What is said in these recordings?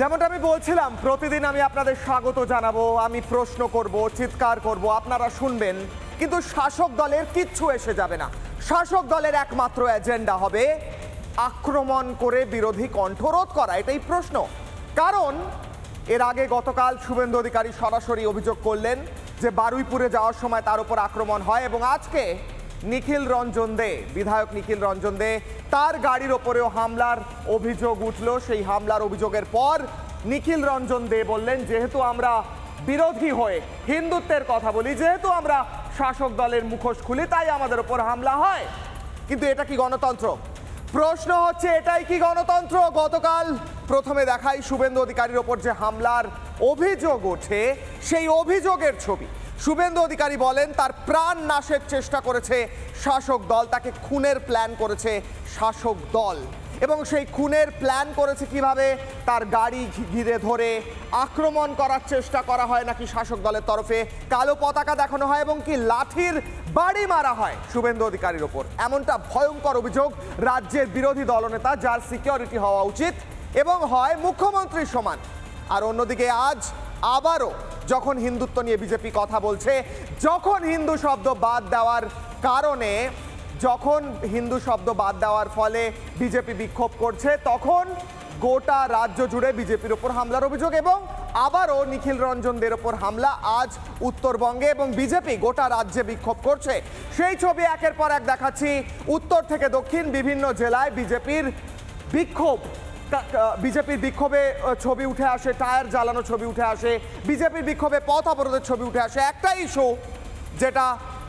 যেমনটা আমি বলছিলাম, প্রতিদিন আমি আপনাদের স্বাগত জানাবো, আমি প্রশ্ন করব, চিৎকার করব, আপনারা শুনবেন, কিন্তু শাসক দলের কিচ্ছু এসে যাবে না। শাসক দলের একমাত্র এজেন্ডা হবে আক্রমণ করে বিরোধী কণ্ঠরোধ করা। এটাই প্রশ্ন। কারণ এর আগে গতকাল শুভেন্দু অধিকারী সরাসরি অভিযোগ করলেন যে বারুইপুরে যাওয়ার সময় তার উপর আক্রমণ হয়, এবং আজকে নিখিল রঞ্জন দে, বিধায়ক নিখিল রঞ্জন দে, তার গাড়ির ওপরেও হামলার অভিযোগ উঠল। সেই হামলার অভিযোগের পর নিখিল রঞ্জন দে বললেন, যেহেতু আমরা বিরোধী হয়ে হিন্দুত্বের কথা বলি, যেহেতু আমরা শাসক দলের মুখোশ খুলি, তাই আমাদের ওপর হামলা হয়। কিন্তু এটা কি গণতন্ত্র? প্রশ্ন হচ্ছে, এটাই কি গণতন্ত্র? গতকাল প্রথমে দেখাই শুভেন্দু অধিকারীর ওপর যে হামলার অভিযোগ ওঠে, সেই অভিযোগের ছবি। শুভেন্দু অধিকারী বলেন তার প্রাণ নাশের চেষ্টা করেছে শাসক দল, তাকে খুনের প্ল্যান করেছে শাসক দল, এবং সেই খুনের প্ল্যান করেছে কিভাবে? তার গাড়ি ঘিরে ধরে আক্রমণ করার চেষ্টা করা হয় নাকি শাসক দলের তরফে, কালো পতাকা দেখানো হয় এবং কি লাঠির বাড়ি মারা হয় শুভেন্দু অধিকারীর ওপর। এমনটা ভয়ঙ্কর অভিযোগ রাজ্যের বিরোধী দলনেতা, যার সিকিউরিটি হওয়া উচিত এবং হয় মুখ্যমন্ত্রীর সমান। আর অন্যদিকে আজ আবারও যখন হিন্দুত্ব নিয়ে বিজেপি কথা বলছে, যখন হিন্দু শব্দ বাদ দেওয়ার কারণে, যখন হিন্দু শব্দ বাদ দেওয়ার ফলে বিজেপি বিক্ষোভ করছে, তখন গোটা রাজ্য জুড়ে বিজেপির ওপর হামলার অভিযোগ, এবং আবারও নিখিল রঞ্জন দের ওপর হামলা আজ উত্তরবঙ্গে, এবং বিজেপি গোটা রাজ্যে বিক্ষোভ করছে। সেই ছবি একের পর এক দেখাচ্ছি। উত্তর থেকে দক্ষিণ বিভিন্ন জেলায় বিজেপির বিক্ষোভ, বিজেপির বিক্ষোভে ছবি উঠে আসে, টায়ার জ্বালানো ছবি উঠে আসে, বিজেপির বিক্ষোভে পথ অবরোধের ছবি উঠে আসে। একটাই ইস্যু, যেটা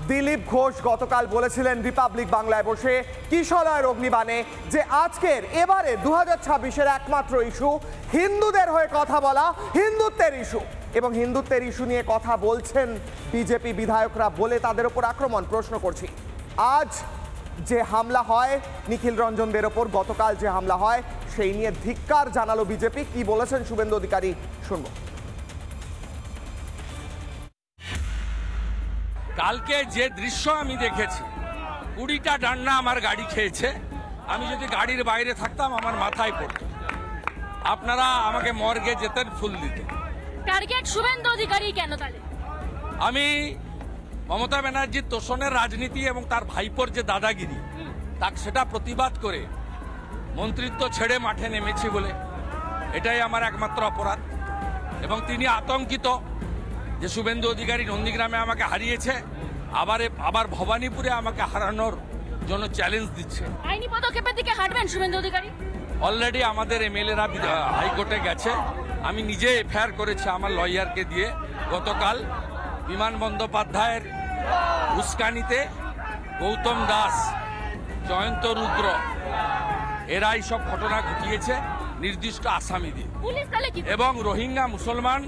দিলীপ ঘোষ গতকাল বলেছিলেন রিপাবলিক বাংলায় বসে কিশলয়ের অগ্নিবাণে, যে আজকের এবারে 2026-এর একমাত্র ইস্যু হিন্দুদের হয়ে কথা বলা, হিন্দুত্বের ইস্যু। এবং হিন্দুত্বের ইস্যু নিয়ে কথা বলছেন বিজেপি বিধায়করা বলে তাদের ওপর আক্রমণ। প্রশ্ন করছি, আজ যে হামলা হয় নিখিল রঞ্জন দের ওপর, গতকাল যে হামলা হয়, সেই নিয়ে ধিক্কার জানালো বিজেপি। কি বলেছেন শুভেন্দু অধিকারী, শুনবো। কালকে যে দৃশ্য আমি দেখেছি, 20টা ডান্ডা আমার গাড়ি খেয়েছে। আমি যদি গাড়ির বাইরে থাকতাম আমার মাথায় পড়ত। আপনারা আমাকে মর্গে যেতেন ফুল দিতে। টার্গেট শুভেন্দু অধিকারী কেন তাহলে? আমি মমতা ব্যানার্জির তোষণের রাজনীতি এবং তার ভাইপোর যে দাদাগিরি, তাকে সেটা প্রতিবাদ করে মন্ত্রিত্ব ছেড়ে মাঠে নেমেছি বলে, এটাই আমার একমাত্র অপরাধ। এবং তিনি আতঙ্কিত যে শুভেন্দু অধিকারী নন্দীগ্রামে আমাকে হারিয়েছে, আবার ভবানীপুরে আমাকে হারানোর জন্য চ্যালেঞ্জ দিচ্ছে। আইনি পদক্ষেপের দিকে হাঁটবেন শুভেন্দু অধিকারী? অলরেডি আমাদের এমএলএরা হাইকোর্টে গেছে। আমি নিজে এফআইআর করেছি আমার লয়ারকে দিয়ে। গতকাল বিমান বন্দ্যোপাধ্যায়ের উস্কানিতে গৌতম দাস, জয়ন্ত রুদ্র, এরাই সব ঘটনা ঘটিয়েছে নির্দিষ্ট আসামি দিয়ে, এবং রোহিঙ্গা মুসলমান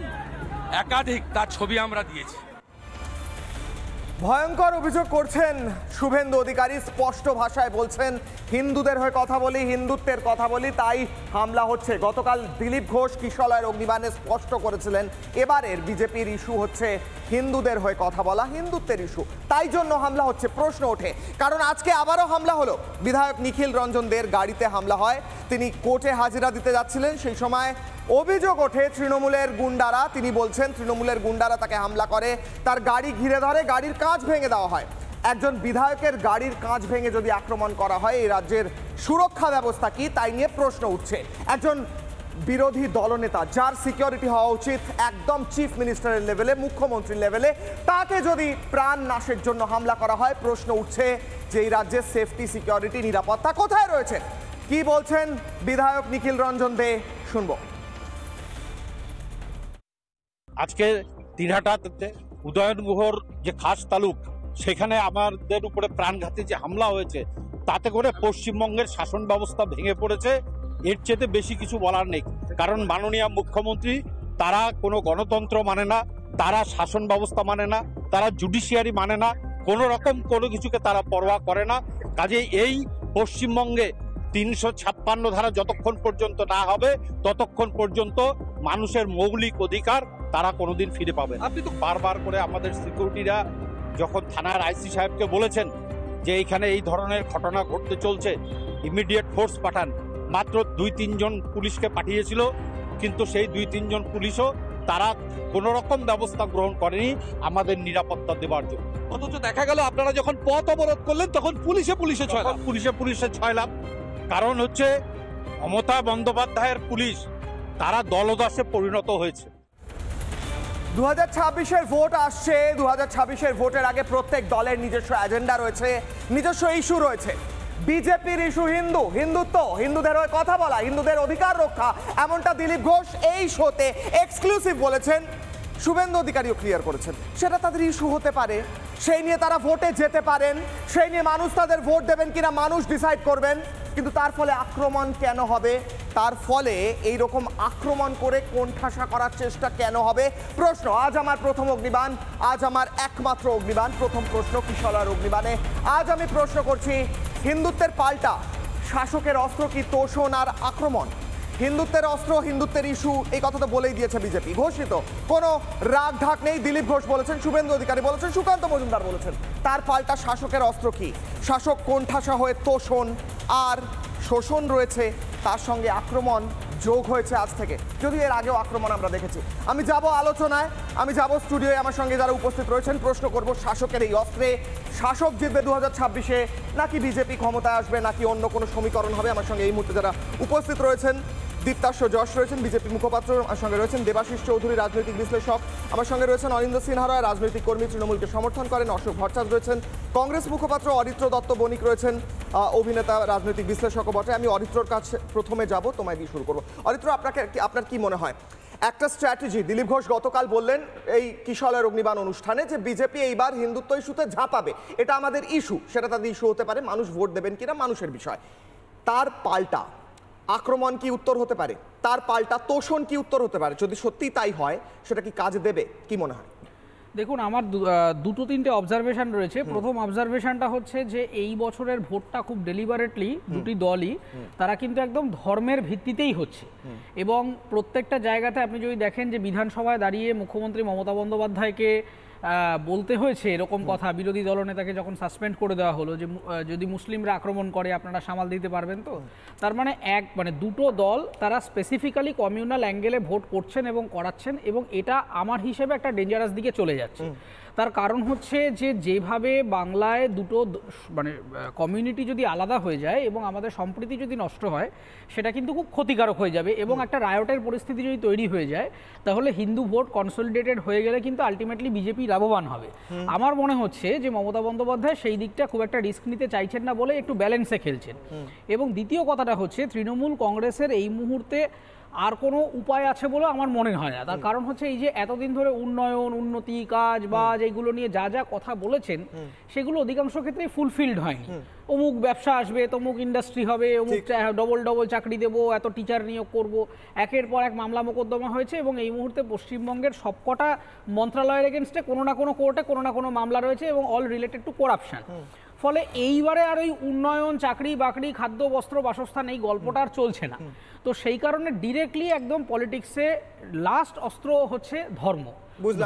একাধিক, তার ছবি আমরা দিয়েছি। ভয়ঙ্কর অভিযোগ করছেন শুভেন্দু অধিকারী, স্পষ্ট ভাষায় বলছেন হিন্দুদের হয়ে কথা বলি, হিন্দুত্বের কথা বলি, তাই হামলা হচ্ছে। গতকাল দিলীপ ঘোষ কিশলয়ের অগ্নিবাণে স্পষ্ট করেছিলেন এবারের বিজেপির ইস্যু হচ্ছে হিন্দুদের হয়ে কথা বলা, হিন্দুত্বের ইস্যু, তাই জন্য হামলা হচ্ছে। প্রশ্ন ওঠে, কারণ আজকে আবারও হামলা হলো। বিধায়ক নিখিল রঞ্জন দের গাড়িতে হামলা হয়, তিনি কোর্টে হাজিরা দিতে যাচ্ছিলেন, সেই সময় অভিযোগ ওঠে তৃণমূলের গুন্ডারা, তিনি বলছেন তৃণমূলের গুন্ডারা তাকে হামলা করে, তার গাড়ি ঘিরে ধরে, গাড়ির কাঁচ ভেঙে দেওয়া হয়। একজন বিধায়কের গাড়ির কাঁচ ভেঙে যদি আক্রমণ করা হয়, এই রাজ্যের সুরক্ষা ব্যবস্থা কি, তাই নিয়ে প্রশ্ন উঠছে। একজন বিরোধী দলনেতা, যার সিকিউরিটি হওয়া উচিত একদম চিফ মিনিস্টারের লেভেলে, মুখ্যমন্ত্রীর লেভেলে, তাকে যদি প্রাণ নাশের জন্য হামলা করা হয়, প্রশ্ন উঠছে যে এই রাজ্যের সেফটি, সিকিউরিটি, নিরাপত্তা কোথায় রয়েছে? কি বলছেন বিধায়ক নিখিল রঞ্জন দে, শুনবো। আজকে দিনহাটাতে উদয়ন গুহর যে খাস তালুক, সেখানে আমাদের উপরে প্রাণঘাতী যে হামলা হয়েছে, তাতে করে পশ্চিমবঙ্গের শাসন ব্যবস্থা ভেঙে পড়েছে। এর চেয়ে বেশি কিছু বলার নেই। কারণ মাননীয় মুখ্যমন্ত্রী, তারা কোনো গণতন্ত্র মানে না, তারা শাসন ব্যবস্থা মানে না, তারা জুডিশিয়ারি মানে না, কোনো রকম কোনো কিছুকে তারা পরোয়া করে না। কাজে এই পশ্চিমবঙ্গে ৩৫৬ ধারা যতক্ষণ পর্যন্ত না হবে, ততক্ষণ পর্যন্ত মানুষের মৌলিক অধিকার তারা কোনোদিন ফিরে পাবে। আপনি তো বারবার করে আমাদের সিকিউরিটিরা যখন থানার আইসি সাহেবকে বলেছেন যে এইখানে এই ধরনের ঘটনা ঘটতে চলছে, ইমিডিয়েট ফোর্স পাঠান, মাত্র ২-৩ জন পুলিশকে পাঠিয়েছিল, কিন্তু সেই 2-3 জন পুলিশও তারা কোনো রকম ব্যবস্থা গ্রহণ করেনি আমাদের নিরাপত্তা দেওয়ার জন্য। অথচ দেখা গেল আপনারা যখন পথ অবরোধ করলেন তখন পুলিশে ছয়লাভ। পুলিশে ছয়লাভ। কারণ হচ্ছে মমতা বন্দ্যোপাধ্যায়ের পুলিশ তারা দলদাসে পরিণত হয়েছে। 2026-এর ভোট আসছে। 2026-এর ভোটের আগে প্রত্যেক দলের নিজস্ব এজেন্ডা রয়েছে, নিজস্ব ইস্যু রয়েছে। বিজেপির ইস্যু হিন্দুত্ব, হিন্দুদের হয়ে কথা বলা, হিন্দুদের অধিকার রক্ষা, এমনটা দিলীপ ঘোষ এই শোতে এক্সক্লুসিভ বলেছেন। শুভেন্দু অধিকারীও ক্লিয়ার করেছেন সেটা তাদের ইস্যু হতে পারে, সেই নিয়ে তারা ভোটে যেতে পারেন, সেই নিয়ে মানুষ তাদের ভোট দেবেন কিনা মানুষ ডিসাইড করবেন। কিন্তু তার ফলে আক্রমণ কেন হবে, তার ফলে এই রকম আক্রমণ করে কোণঠাসা করার চেষ্টা কেন হবে? প্রশ্ন আজ আমার প্রথম অগ্নিবাণ, আজ আমার একমাত্র অগ্নিবাণ। প্রথম প্রশ্ন কিশলয়ের অগ্নিবাণে আজ আমি প্রশ্ন করছি, হিন্দুত্বের পাল্টা শাসকের অস্ত্র কি তোষণ আর আক্রমণ? হিন্দুত্বের অস্ত্র, হিন্দুত্বের ইস্যু, এই কথা তো বলেই দিয়েছে বিজেপি, ঘোষিত, কোনো রাগ ঢাক নেই। দিলীপ ঘোষ বলেছেন, শুভেন্দু অধিকারী বলেছেন, সুকান্ত মজুমদার বলেছেন। তার পাল্টা শাসকের অস্ত্র কি? শাসক কোণঠাসা হয়ে তোষণ আর শোষণ রয়েছে, তার সঙ্গে আক্রমণ যোগ হয়েছে আজ থেকে, যদিও এর আগেও আক্রমণ আমরা দেখেছি। আমি যাব আলোচনায়, আমি যাব স্টুডিওয়ে, আমার সঙ্গে যারা উপস্থিত রয়েছেন প্রশ্ন করব শাসকের এই অস্ত্রে শাসক জিতবে 2026-এ, নাকি বিজেপি ক্ষমতায় আসবে, নাকি অন্য কোনো সমীকরণ হবে। আমার সঙ্গে এই মুহূর্তে যারা উপস্থিত রয়েছেন, দীপ্তাশ্ব যশ রয়েছেন বিজেপি মুখপাত্র, আমার সঙ্গে রয়েছেন দেবাশিস চৌধুরী রাজনৈতিক বিশ্লেষক, আমার সঙ্গে রয়েছেন অরিন্দ সিনহা রায় রাজনৈতিক কর্মী, তৃণমূলকে সমর্থন করেন অশোক ভট্টাচার্য রয়েছেন, কংগ্রেস মুখপাত্র অরিত্র দত্ত বণিক রয়েছেন, অভিনেতা রাজনৈতিক বিশ্লেষকও বটে। আমি অরিত্রর কাছে প্রথমে যাব, তোমায় দিয়ে শুরু করবো। অরিত্র, আপনার কি মনে হয় একটা স্ট্র্যাটেজি দিলীপ ঘোষ গতকাল বললেন এই কিশলয়ের অগ্নিবাণ অনুষ্ঠানে যে বিজেপি এইবার হিন্দুত্ব ইস্যুতে ঝাঁপাবে, এটা আমাদের ইস্যু, সেটা তাদের ইস্যু হতে পারে, মানুষ ভোট দেবেন কিনা মানুষের বিষয়। তার পাল্টা আক্রমণ কি উত্তর হতে পারে? তার পাল্টা তোষণ কি উত্তর হতে পারে? যদি সত্যি তাই হয় সেটা কি কাজ দেবে, কি মনে হয়? দেখুন, আমার দুটো তিনটে অবজারভেশন রয়েছে। প্রথম অবজারভেশনটা হচ্ছে যে এই বছরের ভোটটা খুব ডেলিবারেটলি দুটি দলই তারা কিন্তু একদম ধর্মের ভিত্তিতেই হচ্ছে, এবং প্রত্যেকটা জায়গাতে আপনি যদি দেখেন যে বিধানসভায় দাঁড়িয়ে মুখ্যমন্ত্রী মমতা বন্দ্যোপাধ্যায়কে বলতে হয়েছে এরকম কথা, বিরোধী দলনেতাকে যখন সাসপেন্ড করে দেওয়া হলো যে যদি মুসলিমরা আক্রমণ করে আপনারা সামাল দিতে পারবেন তো। তার মানে দুটো দল তারা স্পেসিফিক্যালি কমিউনাল অ্যাঙ্গেলে ভোট করছেন এবং করাচ্ছেন, এবং এটা আমার হিসেবে একটা ডেঞ্জারাস দিকে চলে যাচ্ছে। তার কারণ হচ্ছে যে যেভাবে বাংলায় দুটো মানে কমিউনিটি যদি আলাদা হয়ে যায় এবং আমাদের সম্প্রীতি যদি নষ্ট হয়, সেটা কিন্তু খুব ক্ষতিকারক হয়ে যাবে, এবং একটা রায়টের পরিস্থিতি যদি তৈরি হয়ে যায় তাহলে হিন্দু ভোট কনসলিডেটেড হয়ে গেলে কিন্তু আলটিমেটলি বিজেপি লাভবান হবে। আমার মনে হচ্ছে যে মমতা বন্দ্যোপাধ্যায় সেই দিকটা খুব একটা রিস্ক নিতে চাইছেন না বলে একটু ব্যালেন্সে খেলছেন। এবং দ্বিতীয় কথাটা হচ্ছে তৃণমূল কংগ্রেসের এই মুহূর্তে আর কোনো উপায় আছে বলে আমার মনে হয় না। তার কারণ হচ্ছে এই যে এতদিন ধরে উন্নয়ন, উন্নতি, কাজ বাজ এইগুলো নিয়ে যা যা কথা বলেছেন সেগুলো অধিকাংশ ক্ষেত্রেই ফুলফিলড হয়নি। অমুক ব্যবসা আসবে, তমুক ইন্ডাস্ট্রি হবে, অমুক ডবল চাকরি দেবো, এত টিচার নিয়োগ করব, একের পর এক মামলা মোকদ্দমা হয়েছে, এবং এই মুহূর্তে পশ্চিমবঙ্গের সবকটা মন্ত্রণালয়ের এগেনস্টে কোনো না কোনো কোর্টে কোনো না কোনো মামলা রয়েছে, এবং অল রিলেটেড টু করাপশন। ফলে এইবারে আর ওই উন্নয়ন, চাকরি বাকরি, খাদ্য, বস্ত্র, বাসস্থান এই গল্পটা আর চলছে না। তো সেই কারণে ডিরেক্টলি একদম পলিটিক্সে লাস্ট অস্ত্র হচ্ছে ধর্ম।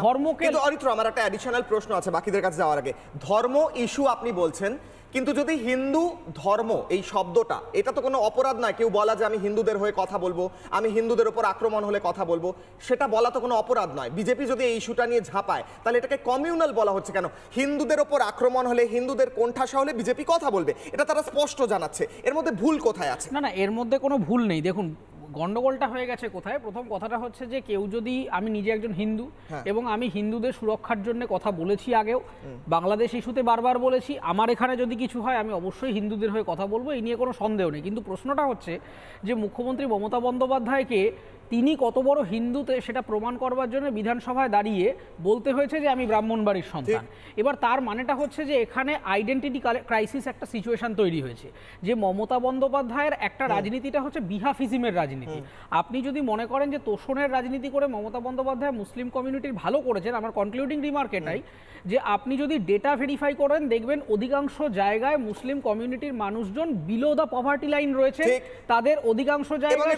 ধর্মকে অরিত্র, আমার একটা অ্যাডিশনাল প্রশ্ন আছে বাকিদের কাছে যাওয়ার আগে। ধর্ম ইস্যু আপনি বলছেন, কিন্তু যদি হিন্দু ধর্ম এই শব্দটা, এটা তো কোনো অপরাধ নয় কেউ বলা যে আমি হিন্দুদের হয়ে কথা বলবো, আমি হিন্দুদের ওপর আক্রমণ হলে কথা বলবো, সেটা বলা তো কোনো অপরাধ নয়। বিজেপি যদি এই ইস্যুটা নিয়ে ঝাঁপায় তাহলে এটাকে কমিউনাল বলা হচ্ছে কেন? হিন্দুদের ওপর আক্রমণ হলে, হিন্দুদের কোণঠাসা হলে বিজেপি কথা বলবে, এটা তারা স্পষ্ট জানাচ্ছে। এর মধ্যে ভুল কোথায় আছে? না, এর মধ্যে কোনো ভুল নেই। দেখুন, গন্ডগোলটা হয়ে গেছে কোথায়? প্রথম কথাটা হচ্ছে যে কেউ যদি, আমি নিজে একজন হিন্দু এবং আমি হিন্দুদের সুরক্ষার জন্য কথা বলেছি আগেও, বাংলাদেশ ইস্যুতে বারবার বলেছি, আমার এখানে যদি কিছু হয় আমি অবশ্যই হিন্দুদের হয়ে কথা বলবো, এই নিয়ে কোনো সন্দেহ নেই। কিন্তু প্রশ্নটা হচ্ছে যে মুখ্যমন্ত্রী মমতা বন্দ্যোপাধ্যায়কে তিনি কত বড় হিন্দুতে সেটা প্রমাণ করবার জন্য বিধানসভায় দাঁড়িয়ে বলতে হয়েছে যে আমি ব্রাহ্মণবাড়ির সন্তান। এবার তার মানেটা হচ্ছে যে এখানে আইডেন্টিটি ক্রাইসিস একটা সিচুয়েশন তৈরি হয়েছে, যে মমতা বন্দ্যোপাধ্যায়ের একটা রাজনীতিটা হচ্ছে বিহাফিজমের রাজনীতি। আপনি যদি মনে করেন যে তোষণের রাজনীতি করে মমতা বন্দ্যোপাধ্যায় মুসলিম কমিউনিটির ভালো করেছেন, আমার কনক্লুডিং রিমার্ক এটাই যে আপনি যদি ডেটা ভেরিফাই করেন দেখবেন অধিকাংশ জায়গায় মুসলিম কমিউনিটির মানুষজন বিলো দ্য পভার্টি লাইন রয়েছে, তাদের অধিকাংশ জায়গায়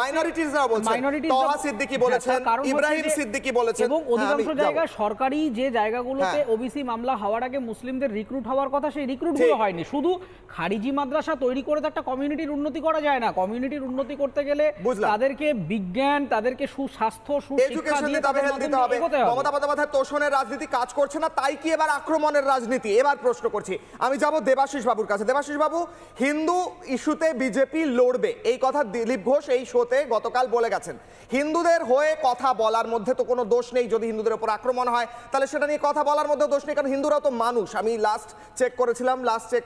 মাইনরিটিজরা মিনারাও বলছেন, তহা সিদ্দিকী বলেছেন, ইব্রাহিম সিদ্দিকী বলেছেন, এবং অধিকাংশ জায়গায় সরকারি যে জায়গাগুলোতে ওবিসি মামলা হওয়ার আগে মুসলিমদের রিক্রুট হওয়ার কথা, সেই রিক্রুটগুলো হয়নি। শুধু খারিজি মাদ্রাসা তৈরি করে তো একটা কমিউনিটির উন্নতি করা যায় না। কমিউনিটির উন্নতি করতে গেলে তাদেরকে বিজ্ঞান, তাদেরকে সুস্বাস্থ্য, সুশিক্ষা দিয়ে দিতে হবে। মমতা বন্দ্যোপাধ্যায় তোষণের রাজনীতি কাজ করছে না, তাই কি এবার আক্রমণের রাজনীতি? এবার প্রশ্ন করছি, আমি যাব দেবাশিস বাবুর কাছে। দেবাশিস বাবু, হিন্দু ইস্যুতে বিজেপি লড়বে, এই কথা দিলীপ ঘোষ এই শোতে গতকাল বলে গেছেন। হিন্দুদের হয়ে কথা বলার মধ্যে তো কোনো দোষ নেই, যদি হিন্দুদের উপর আক্রমণ হয় তাহলে সেটা নিয়ে কথা বলার মধ্যে দোষ নেই, কারণ হিন্দুরাও তো মানুষ। আমি লাস্ট চেক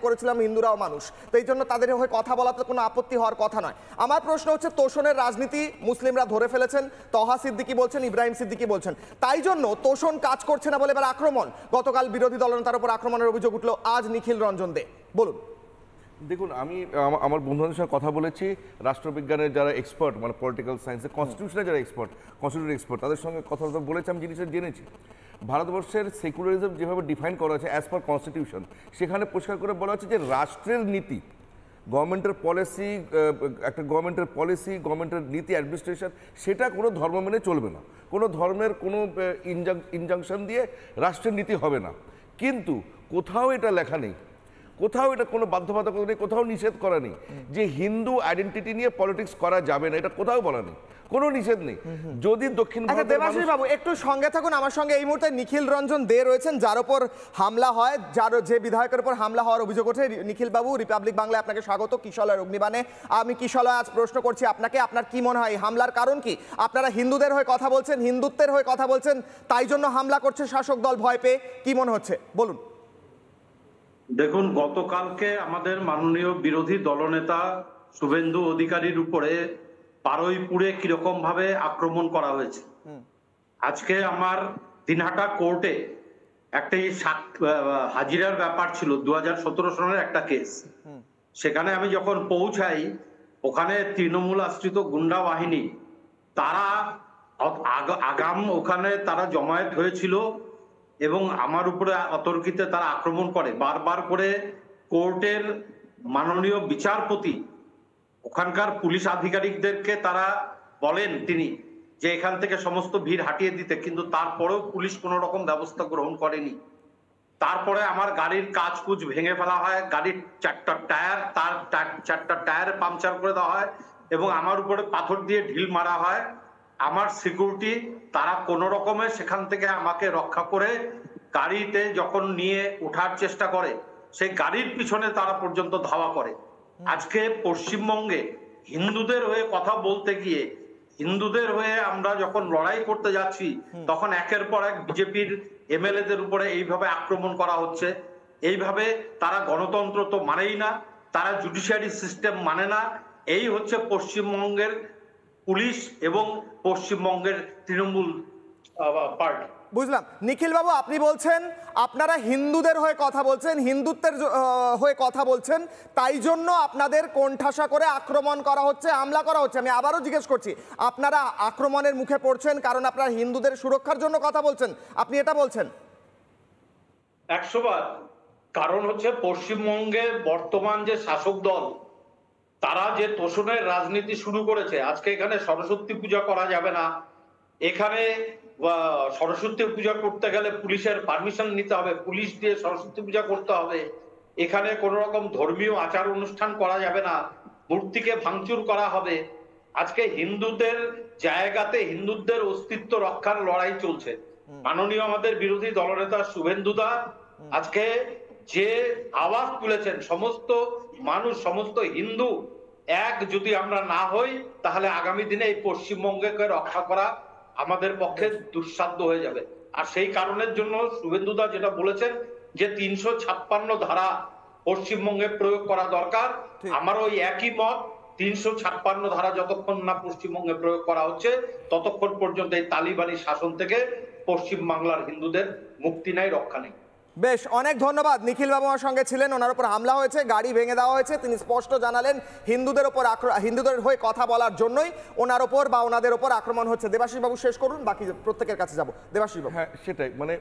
করেছিলাম হিন্দুরাও মানুষ, তো এই জন্য তাদের হয়ে কথা বলাতে কোনো আপত্তি হওয়ার কথা নয়। আমার প্রশ্ন হচ্ছে, তোষণের রাজনীতি মুসলিমরা ধরে ফেলেছেন, তহা সিদ্দিকী বলছেন, ইব্রাহিম সিদ্দিকী বলছেন, তাই জন্য তোষণ কাজ করছে না বলে এবার আক্রমণ। গতকাল বিরোধী দলনেতার উপর আক্রমণের অভিযোগ উঠলো, আজ নিখিল রঞ্জন দে। বলুন। দেখুন, আমি আমার বন্ধুদের সঙ্গে কথা বলেছি, রাষ্ট্রবিজ্ঞানের যারা এক্সপার্ট, মানে পলিটিক্যাল সায়েন্সে কনস্টিটিউশনের যারা কনস্টিটিউশন এক্সপার্ট, তাদের সঙ্গে কথা বলেছি, আমি জিনিসটা জেনেছি। ভারতবর্ষের সেকুলারিজম যেভাবে ডিফাইন করা আছে অ্যাজ পার কনস্টিটিউশন, সেখানে পরিষ্কার করে বলা হচ্ছে যে রাষ্ট্রের নীতি, গভর্নমেন্টের পলিসি, গভর্নমেন্টের নীতি, অ্যাডমিনিস্ট্রেশন, সেটা কোনো ধর্ম মেনে চলবে না, কোনো ধর্মের কোনো ইনজাংশন দিয়ে রাষ্ট্রের নীতি হবে না। কিন্তু কোথাও এটা লেখা নেই, কোথাও এটা কোনো বাধ্যবাধকতা নেই, কোথাও নিষেধ করা নেই যে হিন্দু আইডেন্টিটি নিয়ে পলিটিক্স করা যাবে না, এটা কোথাও বলা নেই, কোনো নিষেধ নেই। যদি দক্ষিণ দেবাশিস বাবু একটু সঙ্গে থাকুন, আমার সঙ্গে এই মুহূর্তে নিখিল রঞ্জন দে রয়েছেন, যার উপর হামলা হয়, যে বিধায়কের উপর হামলা হওয়ার অভিযোগ ওঠে। নিখিল বাবু, রিপাবলিক বাংলায় আপনাকে স্বাগত। কিশলয়ের অগ্নিবাণে আমি কিশলয় আজ প্রশ্ন করছি আপনাকে, আপনার কি মনে হয় হামলার কারণ কি? আপনারা হিন্দুদের হয়ে কথা বলছেন, হিন্দুত্বের হয়ে কথা বলছেন, তাই জন্য হামলা করছে শাসক দল ভয় পেয়ে, কি মনে হচ্ছে বলুন। দেখুন, গতকালকে আমাদের মাননীয় বিরোধী দলনেতা শুভেন্দু অধিকারীর উপরে পারইপুরে কিরকম ভাবে আক্রমণ করা হয়েছে। আজকে আমার দিনহাটা কোর্টে একটা হাজিরার ব্যাপার ছিল, 2017 সনের একটা কেস। সেখানে আমি যখন পৌঁছাই, ওখানে তৃণমূল আশ্রিত গুন্ডা বাহিনী তারা আগাম ওখানে তারা জমায়েত হয়েছিল এবং আমার উপরে অতর্কিতে তারা আক্রমণ করে। বারবার করে কোর্টের মাননীয় বিচারপতি ওখানকার পুলিশ আধিকারিকদেরকে তারা বলেন তিনি যে এখান থেকে সমস্ত ভিড় হাটিয়ে দিতে, কিন্তু তারপরেও পুলিশ কোনো রকম ব্যবস্থা গ্রহণ করেনি। তারপরে আমার গাড়ির কাঁচকুচ ভেঙে ফেলা হয়, গাড়ির 4টা টায়ার পাংচার করে দেওয়া হয় এবং আমার উপরে পাথর দিয়ে ঢিল মারা হয়। আমার সিকিউরিটি তারা কোনো রকমে সেখান থেকে আমাকে রক্ষা করে গাড়িতে যখন নিয়ে ওঠার চেষ্টা করে, সেই গাড়ির পিছনে তারা পর্যন্ত ধাওয়া করে। আজকে পশ্চিমবঙ্গে হিন্দুদের হয়ে কথা বলতে গিয়ে, হিন্দুদের হয়ে আমরা যখন লড়াই করতে যাচ্ছি, তখন একের পর এক বিজেপির এমএলএদের উপরে এইভাবে আক্রমণ করা হচ্ছে। এইভাবে তারা গণতন্ত্র তো মানেই না, তারা জুডিশিয়ারি সিস্টেম মানে না। এই হচ্ছে পশ্চিমবঙ্গের পুলিশ এবং পশ্চিমবঙ্গের তৃণমূল পার্টি। বুঝলাম। নিখিল বাবু, আপনি বলছেন আপনারা হিন্দুদের হয়ে কথা বলছেন, হিন্দুত্বের হয়ে কথা বলছেন, তাই জন্য আপনাদের কোণঠাসা করে আক্রমণ করা হচ্ছে, হামলা করা হচ্ছে। আমি আবারও জিজ্ঞেস করছি, আপনারা আক্রমণের মুখে পড়ছেন কারণ আপনারা হিন্দুদের সুরক্ষার জন্য কথা বলছেন, আপনি এটা বলছেন? 100 বার। কারণ হচ্ছে পশ্চিমবঙ্গে বর্তমান যে শাসক দল, তারা যে তোষণের রাজনীতি শুরু করেছে। আজকে এখানে সরস্বতী পূজা করা যাবে না, এখানে সরস্বতী পূজা করতে গেলে পুলিশের পারমিশন নিতে হবে, পুলিশ দিয়ে সরস্বতী পূজা করতে হবে, এখানে কোন রকম ধর্মীয় আচার অনুষ্ঠান করা যাবে না, মূর্তিকে ভাঙচুর করা হবে। আজকে হিন্দুদের জায়গাতে হিন্দুদের অস্তিত্ব রক্ষার লড়াই চলছে। মাননীয় আমাদের বিরোধী দলনেতা শুভেন্দুদা আজকে যে আওয়াজ তুলেছেন, সমস্ত মানুষ, সমস্ত হিন্দু এক যদি আমরা না হই, তাহলে আগামী দিনে এই পশ্চিমবঙ্গকে রক্ষা করা আমাদের পক্ষে দুঃসাধ্য হয়ে যাবে। আর সেই কারণের জন্য শুভেন্দুদা যেটা বলেছেন যে 356 ধারা পশ্চিমবঙ্গে প্রয়োগ করা দরকার, আমার ওই একই মত। 356 ধারা যতক্ষণ না পশ্চিমবঙ্গে প্রয়োগ করা হচ্ছে, ততক্ষণ পর্যন্ত এই তালিবানি শাসন থেকে পশ্চিম বাংলার হিন্দুদের মুক্তি নাই, রক্ষা নেই। বেশ, অনেক ধন্যবাদ। নিখিল বাবু আমার সঙ্গে ছিলেন, ওনার উপর হামলা হয়েছে, গাড়ি ভেঙে দেওয়া হয়েছে, তিনি স্পষ্ট জানালেন হিন্দুদের হয়ে কথা বলার জন্যই ওনার ওপর বা ওনাদের ওপর আক্রমণ হচ্ছে। দেবাশিস বাবু শেষ করুন, বাকি প্রত্যেকের কাছে যাব। দেবাশিস বাবু। হ্যাঁ, সেটাই, মানে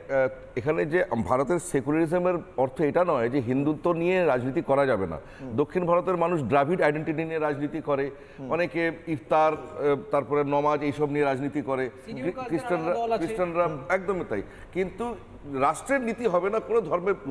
এখানে যে ভারতের সেকুলারিজমের অর্থ এটা নয় যে হিন্দুত্ব নিয়ে রাজনীতি করা যাবে না। দক্ষিণ ভারতের মানুষ দ্রাভিড আইডেন্টিটি নিয়ে রাজনীতি করে, অনেকে ইফতার তারপরে নমাজ এইসব নিয়ে রাজনীতি করে, খ্রিস্টানরা একদমই তাই। কিন্তু রাষ্ট্রের নীতি হবে না, কোনো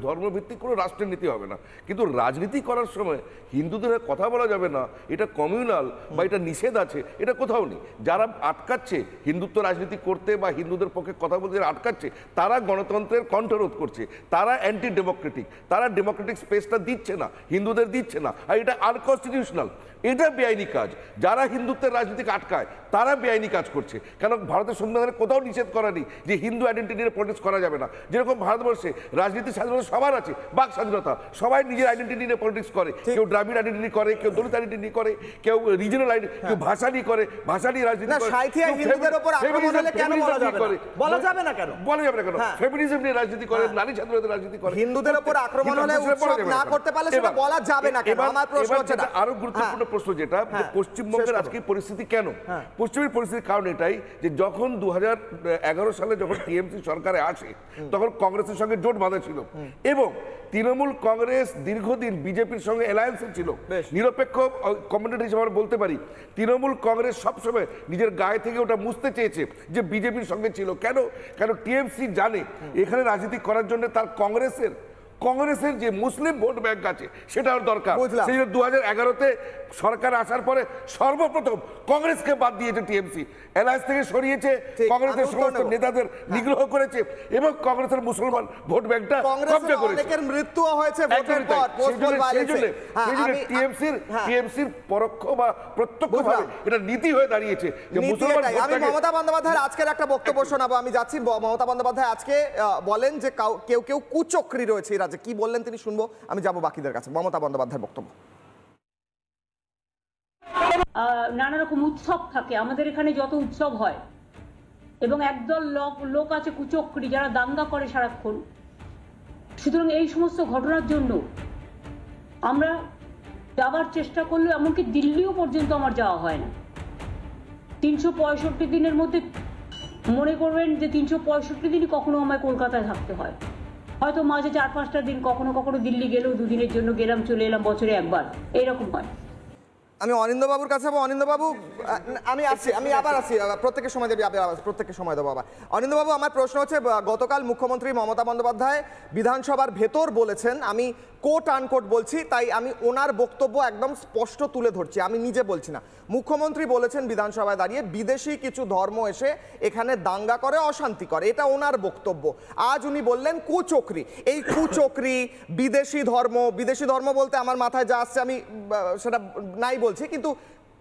ধর্মভিত্তিক কোনো রাষ্ট্রের নীতি হবে না। কিন্তু রাজনীতি করার সময় হিন্দুদের কথা বলা যাবে না, এটা কমিউনাল বা এটা নিষেধ আছে, এটা কোথাও নেই। যারা আটকাচ্ছে হিন্দুত্ব রাজনীতি করতে বা হিন্দুদের পক্ষে কথা বলতে আটকাচ্ছে, তারা গণতন্ত্রের কণ্ঠরোধ করছে, তারা অ্যান্টি ডেমোক্রেটিক, তারা ডেমোক্রেটিক স্পেসটা দিচ্ছে না, হিন্দুদের দিচ্ছে না, আর এটা আনকনস্টিটিউশনাল, এটা বেআইনি কাজ। যারা হিন্দুত্বের রাজনীতিকে আটকায় তারা বেআইনি কাজ করছে। কেন ভারতের সংবিধানে কোথাও নিষেধ করা নেই যে হিন্দু আইডেন্টিটি নিয়ে পলিটিক্স করা যাবে না। যেরকম ভারতবর্ষে রাজনীতির স্বাধীনতা সবার আছে, বাক স্বাধীনতা, সবাই নিজের আইডেন্টিটি নিয়ে পলিটিক্স করে, কেউ দ্রাবিড় আইডেন্টিটি করে, কেউ দলিত আইডেন্টিটি করে, কেউ রিজনাল আইডেন্টিটি, কেউ ভাষা নিয়ে করে, ভাষা নিয়ে রাজনীতি করে। হিন্দুদের উপর আক্রমণ হলে কেন বলা যাবে না? বলা যাবে না কেন? বলা যাবে না কেন? ফেমিনিজম নিয়ে রাজনীতি করে, নারী স্বাধীনতার রাজনীতি করে। হিন্দুদের উপর আক্রমণ হলে উৎসব না করতে পারলে সেটা বলা যাবে না কেন? আমার প্রশ্ন হচ্ছে আরো গুরুত্বপূর্ণ প্রশ্ন, যেটা পশ্চিমবঙ্গের আজকে পরিস্থিতি কেন? পশ্চিমের পরিস্থিতির কারণ এটাই যে যখন 2011 সালে যখন টিএমসি সরকারে আসে তখন কংগ্রেসের সঙ্গে জোট বাঁধা ছিল এবং তৃণমূল কংগ্রেস দীর্ঘদিন বিজেপির সঙ্গে অ্যালায়েন্সে ছিল। নিরপেক্ষ কমেন্টেটর হিসেবে আমরা বলতে পারি তৃণমূল কংগ্রেস সবসময় নিজের গায়ে থেকে ওটা মুছতে চেয়েছে যে বিজেপির সঙ্গে ছিল। কেন? কারণ টিএমসি জানে এখানে রাজনীতি করার জন্য তার কংগ্রেসের যে মুসলিম ভোট ব্যাংক আছে সেটা দরকার। সেই 2011-তে সরকার আসার পরে সর্বপ্রথম কংগ্রেসকে বাদ দিয়েছে টিএমসি, অ্যালায়েন্স থেকে সরিয়েছে, কংগ্রেসের সমস্ত নেতাদের নিগ্রহ করেছে এবং কংগ্রেসের মুসলমান ভোট ব্যাংকটা কব্জা করেছে। অনেকের মৃত্যুও হয়েছে ভোটের পর। টিএমসির পরোক্ষ বা প্রত্যক্ষভাবে এটা নীতি হয়ে দাঁড়িয়েছে যে মুসলমান। আমি মমতা বন্দ্যোপাধ্যায়ের আজকের একটা বক্তব্য শোনাবো, আমি যাচ্ছি। মমতা বন্দ্যোপাধ্যায় আজকে বলেন যে কেউ কেউ কুচক্রী রয়েছে এই রাজ্যে। কি বললেন তিনি শুনবো, আমি যাবো বাকিদের কাছে। মমতা বন্দ্যোপাধ্যায়ের বক্তব্য। নানা রকম উৎসব থাকে আমাদের এখানে, যত উৎসব হয়, এবং একদল লোক আছে কুচক্রী যারা দাঙ্গা করে সারাক্ষণ। সুতরাং এই সমস্ত ঘটনার জন্য আমরা যাবার চেষ্টা করলেও, এমনকি দিল্লিও পর্যন্ত আমার যাওয়া হয় না। 365 দিনের মধ্যে মনে করবেন যে 365 দিনই কখনো আমায় কলকাতায় থাকতে হয়, হয়তো মাঝে 4-5টা দিন কখনো কখনো দিল্লি গেলেও 2 দিনের জন্য গেলাম, চলে এলাম, বছরে একবার, এইরকম হয়। আমি অনিন্দ্যবাবুর কাছে যাবো। অনিন্দ্যবাবু, আমি আবার আসছি, প্রত্যেকের সময় দেবো, প্রত্যেকের সময় দেবো আবার। অনিন্দ্যবাবু, আমার প্রশ্ন হচ্ছে, গতকাল মুখ্যমন্ত্রী মমতা বন্দ্যোপাধ্যায় বিধানসভার ভেতর বলেছেন, আমি কোট আনকোট বলছি, তাই আমি ওনার বক্তব্য একদম স্পষ্ট তুলে ধরছি, আমি নিজে বলছি না। মুখ্যমন্ত্রী বলেছেন বিধানসভায় দাঁড়িয়ে, বিদেশি কিছু ধর্ম এসে এখানে দাঙ্গা করে, অশান্তি করে, এটা ওনার বক্তব্য। আজ উনি বললেন কুচক্রী। এই কুচক্রী, বিদেশি ধর্ম বলতে আমার মাথায় যা আসছে আমি সেটা নাই বলছি, কিন্তু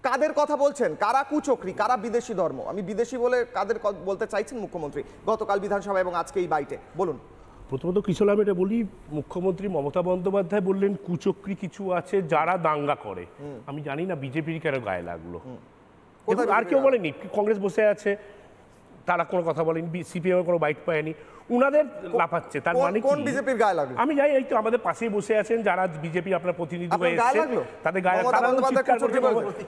কাদের কথা বলছেন? কারা কুচক্রী, কারা বিদেশি ধর্ম? আমি বিদেশি বলে কাদের বলতে চাইছেন মুখ্যমন্ত্রী গতকাল বিধানসভা এবং আজকে এই বাইটে? বলুন। প্রথমত কিছু আমি এটা বলি, মুখ্যমন্ত্রী মমতা বন্দ্যোপাধ্যায় বললেন কুচক্রী কিছু আছে যারা দাঙ্গা করে। আমি জানি না বিজেপির কেন গায়ে লাগলো, আর কেউ বলেনি। কংগ্রেস বসে আছে, তারা কোনো কথা বলেনি, সিপিএম কোনো বাইট পায়নি, উনাদের লাফাচ্ছে। তার মানে কোন বিজেপির গায়ে লাগলো? আমি জানি, এই তো আমাদের পাশেই বসে আছেন যারা বিজেপি আপনার প্রতিনিধি হয়ে এসেছে, তাদের গায়ে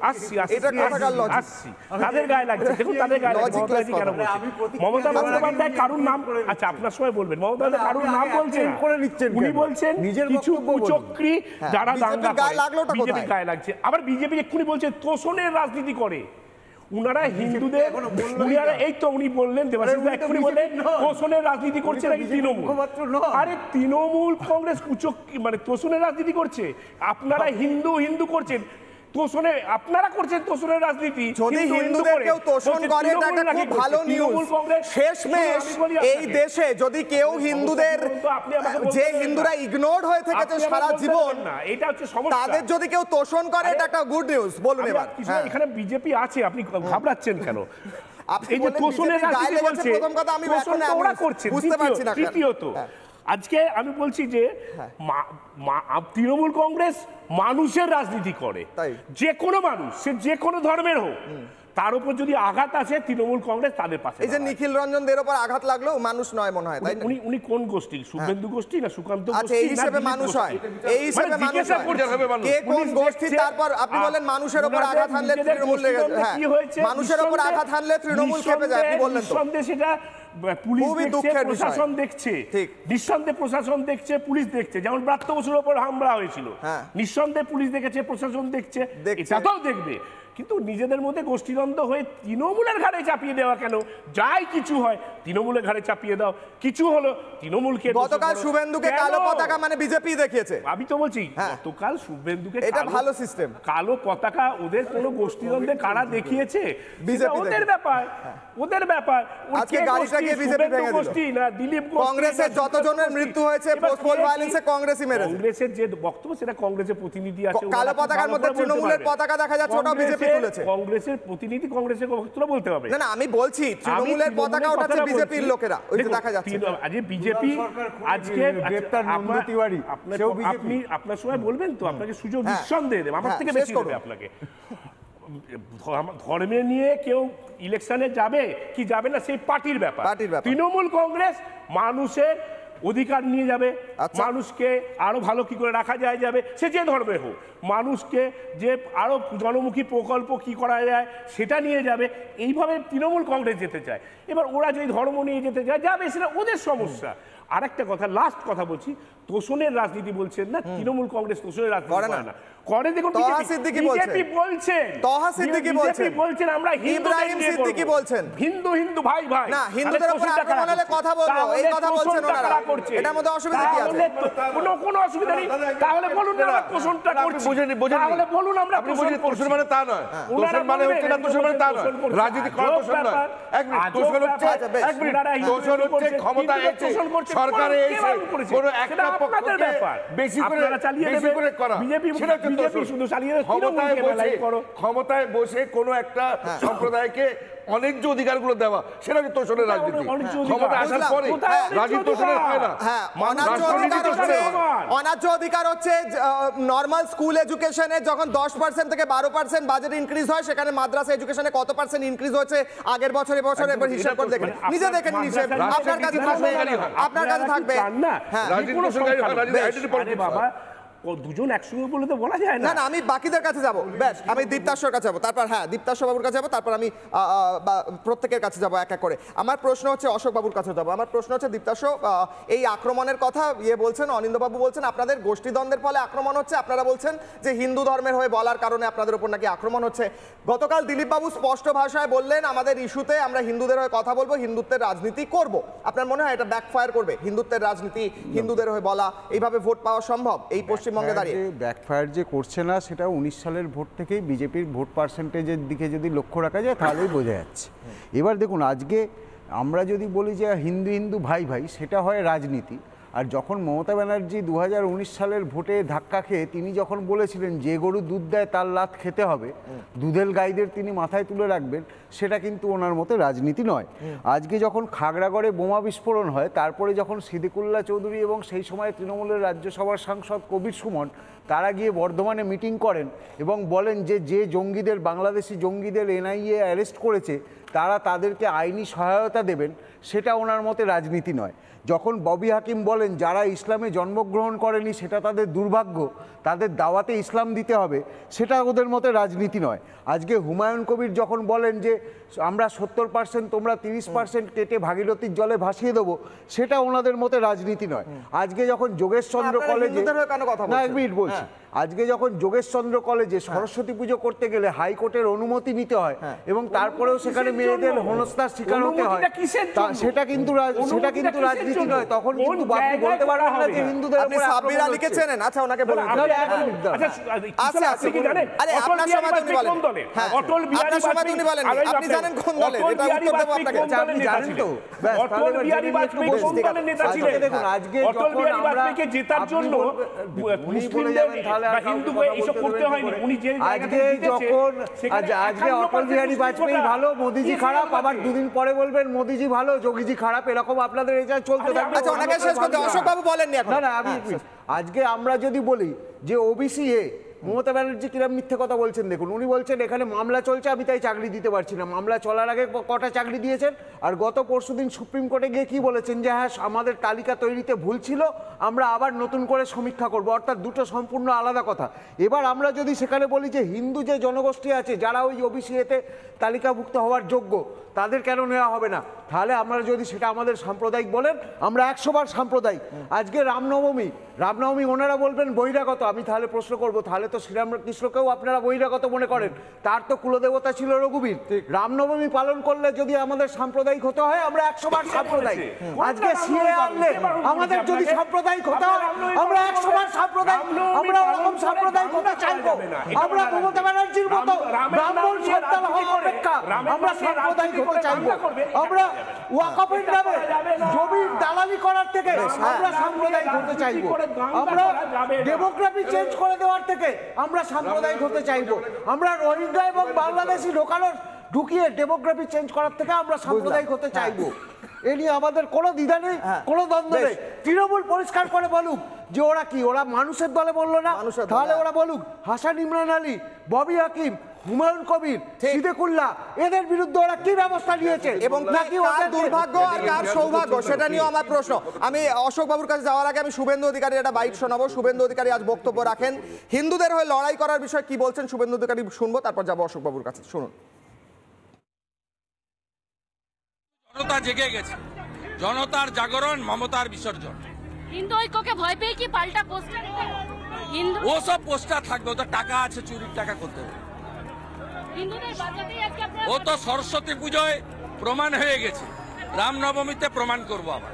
আসছি তাদের গায়ে লাগছে। দেখুন তাদের গায়ে লাগছে কেন বলছে মমতা বন্দ্যোপাধ্যায় কারুর নাম, আচ্ছা আপনার সময় বলবেন, মমতা বন্দ্যোপাধ্যায় কারুর নাম বলছেন করে নিচ্ছেন, উনি বলছেন কিছু কুচক্রী যারা দাঙ্গা করে বিজেপির গায়ে লাগছে। আবার বিজেপি এক্ষুনি বলছে তোষণের রাজনীতি করে। উনারা হিন্দুদের, এই তো উনি বললেন, দেবাশিস এক্ষুনি বললেন তোষণের রাজনীতি করছে নাকি তৃণমূল। আরে তৃণমূল কংগ্রেস মানে তোষণের রাজনীতি করছে, আপনারা হিন্দু করছেন তোষণে, আপনারা করছেন তোষণের রাজনীতি। যদি হিন্দুদের কেউ তোষণ করে এটা একটা খুব ভালো নিউজ। শেষমেশ এই দেশে যদি কেউ হিন্দুদের, যে হিন্দুরা ইগনোরড হয়ে থেকেছে সারা জীবন, এটা হচ্ছে সমস্যা, তাদের যদি কেউ তোষণ করে এটা একটা গুড নিউজ। বলুন এবার। এখানে বিজেপি আছে, আপনি ঘাবড়াচ্ছেন কেন? এই যে তোষণের রাজনীতি বলছে, প্রথম কথা আমি ওরা করছে, বুঝতে পারছি না। তৃতীয়ত আজকে আমি বলছি যে তৃণমূল কংগ্রেস মানুষের রাজনীতি করে, যে কোনো মানুষ, সে যে কোনো ধর্মের হোক, তার উপর যদি আঘাত আসে তৃণমূল কংগ্রেস তাদের পাশে। এই যে নিখিল রঞ্জন দের উপর আঘাত লাগলো, মানুষ নয় মনে হয়, তাই না? উনি কোন গোষ্ঠী? শুভেন্দু গোষ্ঠী না সুকান্ত গোষ্ঠী? আচ্ছা, এই হিসেবে মানুষ হয়, এই হিসেবে মানুষ হয়। কে কোন গোষ্ঠী? তারপর আপনি বলেন মানুষের উপর আঘাত হানলে তৃণমূল, হ্যাঁ, মানুষের উপর আঘাত হানলে তৃণমূল খেপে যায়, আপনি বললেন তো। সেটা পুলিশ দেখছে, প্রশাসন দেখছে, নিঃসন্দেহে প্রশাসন দেখছে, পুলিশ দেখছে। যেমন ব্রাত্য বসুর উপর হামলা হয়েছিল, নিঃসন্দেহে পুলিশ দেখেছে, প্রশাসন দেখছে, এটাও দেখবে। কিন্তু নিজেদের মধ্যে গোষ্ঠীদ্বন্দ্ব হয়ে তৃণমূলের ঘাড়ে চাপিয়ে দেওয়া কেন? যাই কিছু হয় তৃণমূলের ঘাড়ে চাপিয়ে দাও, কিছু হলো তৃণমূলকে। গতকাল শুভেন্দুকে কালো পতাকা মানে বিজেপি দেখিয়েছে, আমি তো বলছি গতকাল শুভেন্দুকে, এটা ভালো সিস্টেম। কালো পতাকা ওদের কোনো গোষ্ঠীদ্বন্দ্বে কারা দেখিয়েছে বিজেপি, ওদের ব্যাপার, ওদের ব্যাপার। আজকে গাড়িটাকে বিজেপি ভেঙে দিল না, দিলীপ কংগ্রেসের যতজনের মৃত্যু হয়েছে পোস্টপোল ভায়োলেন্সে কংগ্রেসই মেরেছে। কংগ্রেসের যে বক্তব্য সেটা কংগ্রেসের প্রতিনিধি আছে, কালো পতাকার মধ্যে তৃণমূলের পতাকা দেখা যাচ্ছে, ওটা বিজেপি তুলেছে। কংগ্রেসের প্রতিনিধি কংগ্রেসের বক্তব্য বলতে হবে না, না, আমি বলছি তৃণমূলের পতাকা ওঠাচ্ছে বিজেপির লোকেরা, ওই যে দেখা যাচ্ছে। আজ বিজেপি আজকে গ্রেফতার নন্দু তিওয়ারি, আপনি আপনার সময় বলবেন তো, আপনাকে সুযোগ নিঃসন্দেহে দেব, আমার থেকে বেশি দেবে আপনাকে। ধর্মে নিয়ে কেউ ইলেকশনে যাবে কি যাবে না সেই পার্টির ব্যাপার। তৃণমূল কংগ্রেস মানুষের অধিকার নিয়ে যাবে, মানুষকে আরো ভালো কি করে রাখা যায় যাবে, সে যে ধর্মের হোক, মানুষকে যে আরো জনমুখী প্রকল্প কি করা যায় সেটা নিয়ে যাবে। এইভাবে তৃণমূল কংগ্রেস যেতে চায়। এবার ওরা যদি ধর্ম নিয়ে যেতে চায় যাবে, সেটা ওদের সমস্যা। আর একটা কথা, লাস্ট কথা বলছি, তোষণের রাজনীতি বলছেন না, তৃণমূল কংগ্রেস তোষণের রাজনীতি করে না, করে। দেখুন বিজেপি বলছেন, বলছেন আমরা ইব্রাহিম সিদ্দিকী বলছেন হিন্দু হিন্দু ভাই ভাই, না হিন্দুদের উপর আক্রমণ হলে কথা বলবো, এই কথা বলছেন ওনারা, এটার মধ্যে অসুবিধা কি আছে? কোনো অসুবিধা নেই, তাহলে বলুন না আমরা তোষণটা করছি, তাহলে বলুন আমরা তোষণ মানে তা নয়, তোষণ মানে হচ্ছে না, তোষণ মানে তা নয়, রাজনীতি করা তোষণ নয়। এক মিনিট, তোষণ হচ্ছে, এক মিনিট, তোষণ হচ্ছে ক্ষমতা এসে সরকারে এসে কোনো একটা পক্ষকে বেশি করে করা, সেটা ক্ষমতায় বসে কোনো একটা সম্প্রদায়কে অন্যায্য অধিকারগুলো দেওয়া, সেটা হচ্ছে তোষণের রাজনীতি। ক্ষমতা আসার পরে রাজনীতি তোষণের হয় না। অন্যায্য অধিকার হচ্ছে নর্মাল স্কুল এডুকেশনে যখন 10% থেকে 12% বাজেট ইনক্রিজ হয়, সেখানে মাদ্রাসা এডুকেশনে কত পার্সেন্ট ইনক্রিজ হয়েছে আগের বছর এবছর, এবার হিসাব করে দেখেন, নিজে দেখেন হিসাব, আপনার কাছে থাকবে, আপনার কাছে থাকবে। বাবা দুজন একসঙ্গে বলে তো বলা যায় না। না, আমি বাকিদের কাছে যাব, ব্যাস আমি দীপ্তাশ্বর কাছে যাবো, তারপর দীপ্তাশ্বর বাবুর কাছে যাবো, তারপর আমি প্রত্যেকের কাছে যাবো এক এক করে। আমার প্রশ্ন হচ্ছে অশোক বাবুর কাছে যাবো। আমার প্রশ্ন হচ্ছে দীপ্তাশ্বর, এই আক্রমণের কথা বলছেন, অনিন্দবাবু বলছেন আপনাদের গোষ্ঠীদ্বন্দ্বের ফলে আক্রমণ হচ্ছে, আপনারা বলছেন যে হিন্দু ধর্মের হয়ে বলার কারণে আপনাদের উপর নাকি আক্রমণ হচ্ছে। গতকাল দিলীপ বাবু স্পষ্ট ভাষায় বললেন আমাদের ইস্যুতে আমরা হিন্দুদের হয়ে কথা বলবো, হিন্দুত্বের রাজনীতি করব। আপনার মনে হয় এটা ব্যাকফায়ার করবে? হিন্দুত্বের রাজনীতি, হিন্দুদের হয়ে বলা, এইভাবে ভোট পাওয়া সম্ভব এই পশ্চিমবঙ্গে দাঁড়িয়ে? ব্যাকফায়ার যে করছে না সেটা 19 সালের ভোট থেকেই বিজেপির ভোট পার্সেন্টেজের দিকে যদি লক্ষ্য রাখা যায় তাহলেই বোঝা যাচ্ছে। এবার দেখুন, আজকে আমরা যদি বলি যে হিন্দু হিন্দু ভাই ভাই, সেটা হয় রাজনীতি। আর যখন মমতা ব্যানার্জি 2019 সালের ভোটে ধাক্কা খেয়ে তিনি যখন বলেছিলেন যে গরু দুধ দেয় তার লাত খেতে হবে, দুধেল গাইদের তিনি মাথায় তুলে রাখবেন, সেটা কিন্তু ওনার মতে রাজনীতি নয়। আজকে যখন খাগড়াগড়ে বোমা বিস্ফোরণ হয়, তারপরে যখন সিদ্দিকুল্লাহ চৌধুরী এবং সেই সময় তৃণমূলের রাজ্যসভার সাংসদ কবির সুমন তারা গিয়ে বর্ধমানে মিটিং করেন এবং বলেন যে জঙ্গিদের, বাংলাদেশি জঙ্গিদের এনআইএ অ্যারেস্ট করেছে তাদেরকে আইনি সহায়তা দেবেন, সেটা ওনার মতে রাজনীতি নয়। যখন ববি হাকিম বলেন যারা ইসলামে জন্মগ্রহণ করেনি সেটা তাদের দুর্ভাগ্য, তাদের দাওয়াতে ইসলাম দিতে হবে, সেটা ওদের মতে রাজনীতি নয়। আজকে হুমায়ুন কবির যখন বলেন যে আমরা 70%, তোমরা 30% কেটে ভাগীরথীর জলে ভাসিয়ে দেবো, সেটা ওনাদের মতে রাজনীতি নয়। আজকে যখন যোগেশচন্দ্র কলেজে, না এক মিনিট বলছি, আজকে যখন যোগেশচন্দ্র কলেজে সরস্বতী পুজো করতে গেলে হাইকোর্টের অনুমতি নিতে হয় এবং তারপরেও সেখানে মেয়েদের হেনস্থার শিকার হতে হয়, সেটা কিন্তু রাজনীতি নয়। তখন কিন্তু আপনি বলতে পারবেন না যে হিন্দুদের আপনি সাব্বির আলীকে চেনেন? আচ্ছা, ওনাকে বলুন। আচ্ছা, আপনি কি জানেন? আরে আপনার সমাজ উনি বলেন, অটল বিহারী বাজপেয়ী উনি বলেন, আপনি জানেন কোন দলে? এটা উত্তর দেব আপনাকে। আপনি জানেন তো? অটল বিহারী বাজপেয়ী কোন দলের নেতা ছিলেন? দেখুন, আজকে অটল বিহারী বাজপেয়ীকে জেতার জন্য মুসলিমদের বা হিন্দুকে এসব করতে হয়নি। উনি যে আজকে যখন আজকে অটল বিহারী বাজপেয়ী ভালো, মোদিজি খারাপ, আবার দুদিন পরে বলবেন মোদিজি ভালো, যোগীজি খারাপ, এরকম আপনাদের এটা চলতে থাকবে। আচ্ছা, ওনাকে শেষ করতে অশোক বাবু বলেননি এখন। না, আমি আজকে আমরা যদি বলি যে ওবিসি এ মমতা ব্যানার্জি কিরম মিথ্যে কথা বলছেন দেখুন। উনি বলছেন এখানে মামলা চলছে, আমি তাই চাকরি দিতে পারছি না। মামলা চলার আগে কটা চাকরি দিয়েছেন? আর গত পরশুদিন সুপ্রিম কোর্টে গিয়ে কি বলেছেন যে হ্যাঁ আমাদের তালিকা তৈরিতে ভুল ছিল, আমরা আবার নতুন করে সমীক্ষা করব। অর্থাৎ দুটো সম্পূর্ণ আলাদা কথা। এবার আমরা যদি সেখানে বলি যে হিন্দু যে জনগোষ্ঠী আছে যারা ওই ওবিসি এতে তালিকাভুক্ত হওয়ার যোগ্য, তাদের কেন নেওয়া হবে না? তাহলে আমরা যদি সেটা আমাদের সাম্প্রদায়িক বলেন, আমরা 100 বার সাম্প্রদায়িক। আজকে রামনবমী ওনারা বলবেন বহিরাগত। আমি তাহলে প্রশ্ন করব, তাহলে তো শ্রীরামকৃষ্ণকেও আপনারা বহিরাগত মনে করেন? তার তো কুলদেবতা ছিল রঘুবীর। রামনবমী পালন করলে যদি আমাদের সাম্প্রদায়িক হতে হয়, আমরা 100 বার সাম্প্রদায়িক। আজকে সিএ আনলে আমাদের যদি সাম্প্রদায়িক হতে হয়, আমরা 100 বার সাম্প্রদায়িক। আমরা ওরকম সাম্প্রদায়িক হতে চাইবো। আমরা মমতা ব্যানার্জির মতো ব্রাহ্মণ সন্তান হওয়া অপেক্ষা আমরা সাম্প্রদায়িক হতে চাইবো। আমরা ওয়াকফের নামে জমির দালালি করার থেকে আমরা সাম্প্রদায়িক হতে চাইবো। আমরা ডেমোগ্রাফি চেঞ্জ করে দেওয়ার থেকে আমরা সাম্প্রদায়িক হতে চাইবো। আমরা রোহিঙ্গা এবং বাংলাদেশি ঢুকিয়ে ডেমোগ্রাফি চেঞ্জ করার থেকে আমরা সাম্প্রদায়িক হতে চাইবো। এ নিয়ে আমাদের কোনো দ্বিধা নেই, কোনো দ্বন্দ্ব নেই। তৃণমূল পরিষ্কার করে বলুক যে ওরা কি, ওরা মানুষের দলে বললো না, তাহলে ওরা বলুক হাসান ইমরান আলী, ববি হাকিম, হুমায়ুন কবির, সিদ্দিকুল্লাহ, এদের বিরুদ্ধে ওরা কি ব্যবস্থা নিয়েছে এবং নাকি ওদের দুর্ভাগ্য আর কার সৌভাগ্য, সেটা নিয়েও আমার প্রশ্ন। আমি অশোক বাবুর কাছে যাওয়ার আগে আমি শুভেন্দু অধিকারী একটা বাইট শোনাবো। শুভেন্দু অধিকারী আজ বক্তব্য রাখেন, হিন্দুদের হয়ে লড়াই করার বিষয়ে কি বলছেন শুভেন্দু অধিকারী শুনবো, তারপর যাবো অশোক বাবুর কাছে। শুনুন। জনতা জেগে গেছে, জনতার জাগরণ, মমতার বিসর্জন। হিন্দু ঐক্যকে ভয় পেয়ে কি পাল্টা পোস্টার? হিন্দু ও সব পোস্টার থাকবে, ওদের টাকা আছে, চুরির টাকা করতে হবে। হিন্দুদের বাঁচাতেই আজকে আপনারা ও তো সরস্বতী পুজোয় প্রমাণ হয়ে গেছে, রামনবমীতে প্রমাণ করবো আবার।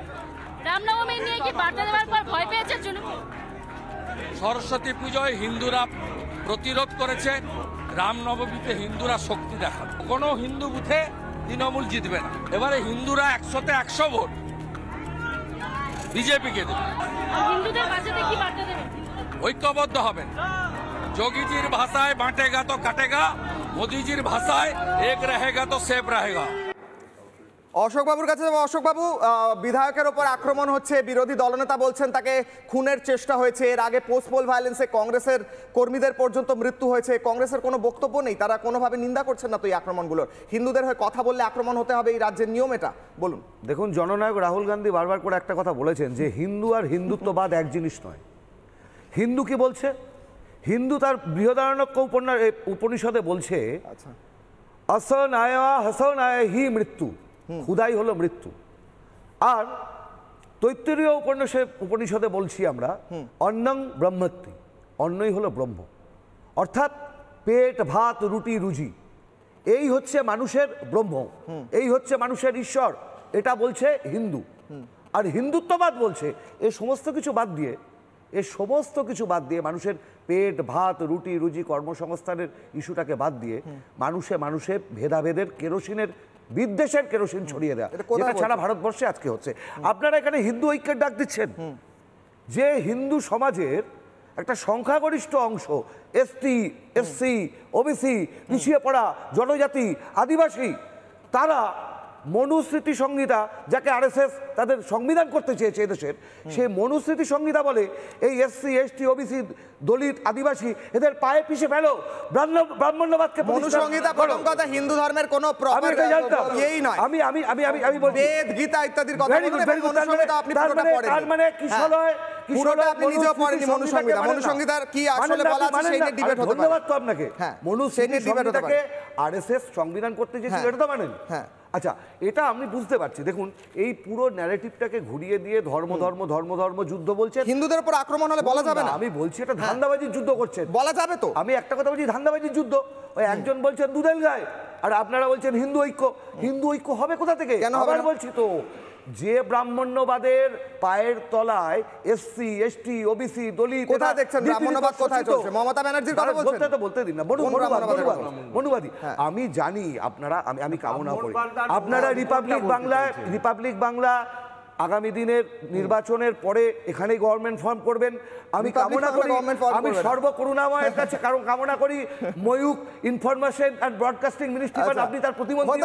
রামনবমী নিয়ে কি বার্তা দেওয়ার পর ভয় পেয়েছে তৃণমূল? সরস্বতী পুজোয় হিন্দুরা প্রতিরোধ করেছে, রামনবমীতে হিন্দুরা শক্তি দেখাবে। কোনো হিন্দু বুথে তৃণমূল জিতবে না। এবারে হিন্দুরা 100তে 100 ভোট বিজেপিকে দেবে। হিন্দুদের বাঁচাতে কি বার্তা দেবেন? ঐক্যবদ্ধ হবেন। যোগীজির ভাষায় বাঁটেগা তো কাটেগা, মোদিজির ভাষায় এক रहेगा তো সেফ रहेगा। অশোক বাবুর কাছে যাবো। অশোক বাবু, বিধায়কের ওপর আক্রমণ হচ্ছে, বিরোধী দলনেতা বলছেন তাকে খুনের চেষ্টা হয়েছে, এর আগে পোস্ট পোল ভায়োলেন্সে কংগ্রেসের কর্মীদের পর্যন্ত মৃত্যু হয়েছে, কংগ্রেসের কোনো বক্তব্য নেই, তারা কোনোভাবে নিন্দা করছেন না তো এই আক্রমণগুলোর? হিন্দুদের হয়ে কথা বললে আক্রমণ হতে হবে, এই রাজ্যের নিয়ম এটা, বলুন। দেখুন, জননায়ক রাহুল গান্ধী বারবার করে একটা কথা বলেছেন যে হিন্দু আর হিন্দুত্ববাদ এক জিনিস নয়। হিন্দু কি বলছে? হিন্দু তার বৃহদারণ্যক উপনিষদে বলছে আসনায়া হাসনায় হি মৃত্যু, খুদাই হলো মৃত্যু। আর তৈত্তরীয় উপনিষদে বলছি আমরা অন্নং ব্রহ্মত্তি, অন্নই হলো ব্রহ্ম। অর্থাৎ পেট, ভাত, রুটি, রুজি, এই হচ্ছে মানুষের ব্রহ্ম, এই হচ্ছে মানুষের ঈশ্বর, এটা বলছে হিন্দু। আর হিন্দুত্ববাদ বলছে এই সমস্ত কিছু বাদ দিয়ে মানুষের পেট, ভাত, রুটি, রুজি, কর্মসংস্থানের ইস্যুটাকে বাদ দিয়ে মানুষে ভেদাভেদের কেরোসিনের, বিদ্বেষের কেরোসিন ছড়িয়ে দেওয়া, যেটা ছাড়া ভারতবর্ষে আজকে হচ্ছে। আপনারা এখানে হিন্দু ঐক্যের ডাক দিচ্ছেন, যে হিন্দু সমাজের একটা সংখ্যাগরিষ্ঠ অংশ, এসটি, এসসি, ওবিসি, পিছিয়ে পড়া জনজাতি, আদিবাসী, তারা মনুস্মৃতি সংহিতা, যাকে আরএসএস তাদের সংবিধান করতে চেয়েছে এদেশের, সেই মনুস্মৃতি সংহিতা বলে এই এসসি, এসটি, ওবিসি, দলিত, আদিবাসী এদের পায়ে পিষে ফেলো, ব্রাহ্মণ্যবাদকে। মনুসংহিতা প্রথম কথা হিন্দু ধর্মের কোনো প্রপার ইয়েই নয়। আমি বলছি বেদ, গীতা ইত্যাদির কথা বলেন, মনুসংহিতা আপনি পুরোটা পড়েন। তার মানে কিশলয়, পুরোটা আপনি নিজেও পড়েননি মনুসংহিতা। মনুসংহিতার কি আসলে বলা আছে সেই নিয়ে ডিবেট হতে পারে। ধন্যবাদ তো আপনাকে। মনুসংহিতা সংহিতাকে আরএসএস সংবিধান করতে চেয়েছিল, এটা তো মানেন? হ্যাঁ, আচ্ছা, এটা আমি বুঝতে পারছি। দেখুন, এই পুরো ন্যারেটিভটাকে ঘুরিয়ে দিয়ে ধর্ম যুদ্ধ বলছে, হিন্দুদের উপর আক্রমণ হলে বলা যাবে না। আমি বলছি এটা ধান্দাবাজির যুদ্ধ করছেন, বলা যাবে তো। আমি একটা কথা বলছি, ধান্দাবাজির যুদ্ধ। ওই একজন বলছেন দুধেল গায়, আর আপনারা বলছেন হিন্দু ঐক্য। হিন্দু ঐক্য হবে কোথা থেকে? কেন আবার বলছি তো, যে ব্রাহ্মণ্যবাদের পায়ের তলায় এসসি, এসটি, ওবিসি, দলিত, কোথায় দেখছেন ব্রাহ্মণ্যবাদ কোথায় চলছে? মমতা ব্যানার্জির কথা বলছেন? বলতে দিন না, মনুবাদী। আমি জানি আপনারা, আমি কামনা করি আপনারা রিপাবলিক বাংলা আগামী দিনের নির্বাচনের পরে এখানেই গভর্নমেন্ট ফর্ম করবেন। আমি কামনা করি, আমি সর্বকরুণাময়ের কাছে কারণ কামনা করি Mayukh information and broadcasting ministry, আপনি তার প্রতিমন্ত্রী